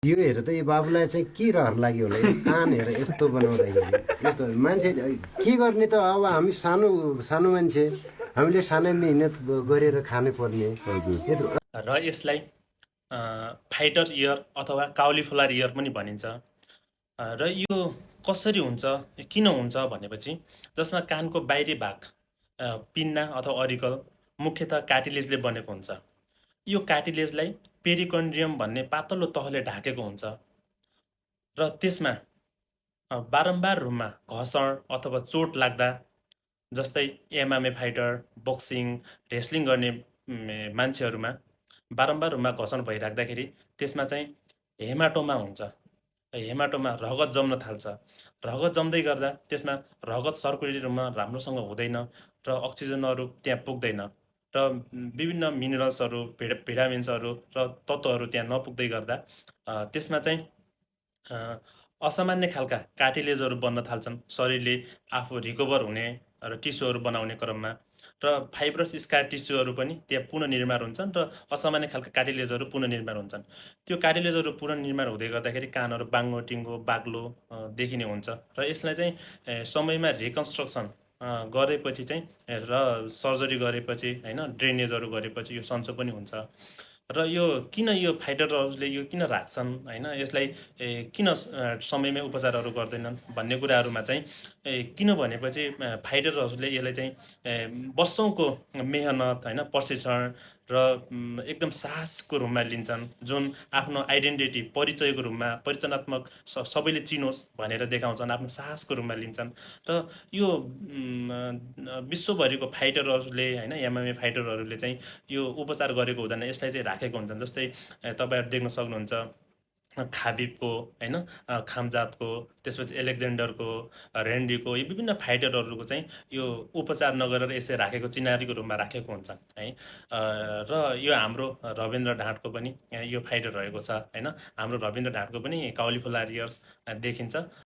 यो हेर त यो बाबुलाई चाहिँ के रहर लाग्यो होला, यो कान हेर यस्तो बनाउँदाखेरि यस्तो मान्छे के गर्ने त। अब हामी सानो सानो मान्छे, हामीले सानै मिहिनेत गरेर खानु पर्ने। हजुर यत्रो र यसलाई फाइटर इयर अथवा काउलीफुलार इयर पनि भनिन्छ। र यो कसरी हुन्छ, किन हुन्छ भनेपछि जसमा कानको बाहिरी भाग पिन्ना अथवा अरिकल मुख्यतः कार्टिलेजले बनेको हुन्छ। यो कार्टिलेजलाई पेरिकन्ड्रियम भन्ने पातलो तहले ढाकेको हुन्छ र त्यसमा बारम्बार रूपमा घर्षण अथवा चोट लाग्दा, जस्तै एमएमए फाइटर, बक्सिङ, रेस्लिङ गर्ने मान्छेहरूमा बारम्बार रूपमा घर्षण भइराख्दाखेरि त्यसमा चाहिँ हेमाटोमा हुन्छ। हेमाटोमा रगत जम्न थाल्छ। रगत जम्दै गर्दा त्यसमा रगत सर्कुलेटरी रूपमा राम्रोसँग हुँदैन र अक्सिजनहरू त्यहाँ पुग्दैन र विभिन्न मिनरल्सहरू, भिटामिन्सहरू र तत्त्वहरू त्यहाँ नपुग्दै गर्दा त्यसमा चाहिँ असामान्य खालका कार्टिलेजहरू बन्न थाल्छन् शरीरले आफू रिकभर हुने र टिस्युहरू बनाउने क्रममा। र फाइब्रस स्कार टिस्युहरू पनि त्यहाँ पुनर्निर्माण हुन्छन् र असामान्य खालका कार्टिलेजहरू पुनर्निर्माण हुन्छन्। त्यो कार्टिलेजहरू पुनर्निर्माण हुँदै गर्दाखेरि कानहरू बाङ्गो टिङ्गो बाक्लो देखिने हुन्छ र यसलाई चाहिँ समयमा रिकन्स्ट्रक्सन गरेपछि चाहिँ र सर्जरी गरेपछि होइन, ड्रेनेजहरू गरेपछि यो सन्चो पनि हुन्छ। र यो किन यो फाइटरहरूले यो किन राख्छन् होइन, यसलाई किन समयमै उपचारहरू गर्दैनन् भन्ने कुराहरूमा चाहिँ किन भनेपछि फाइटरहरूले यसलाई चाहिँ वर्षौँको मेहनत होइन, प्रशिक्षण र एकदम साहसको रूपमा लिन्छन्, जुन आफ्नो आइडेन्टिटी परिचयको रूपमा परिचयात्मक सबैले चिनोस् भनेर देखाउँछन्, आफ्नो साहसको रूपमा लिन्छन्। र यो विश्वभरिको फाइटरहरूले होइन, एमएमए फाइटरहरूले चाहिँ यो उपचार गरेको हुँदैन, यसलाई चाहिँ राखेको हुन्छन्। जस्तै तपाईँहरू देख्न सक्नुहुन्छ खाबिबको होइन, खामजातको, त्यसपछि एलेक्जेन्डरको, रेन्डीको, यो विभिन्न फाइटरहरूको चाहिँ यो उपचार नगरेर यसै राखेको चिनारीको रूपमा राखेको हुन्छ है। र यो हाम्रो रविन्द्र ढाँटको पनि यो फाइटर रहेको छ होइन। हाम्रो रविन्द्र ढाँटको पनि काउलीफुलार इयर्स देखिन्छ।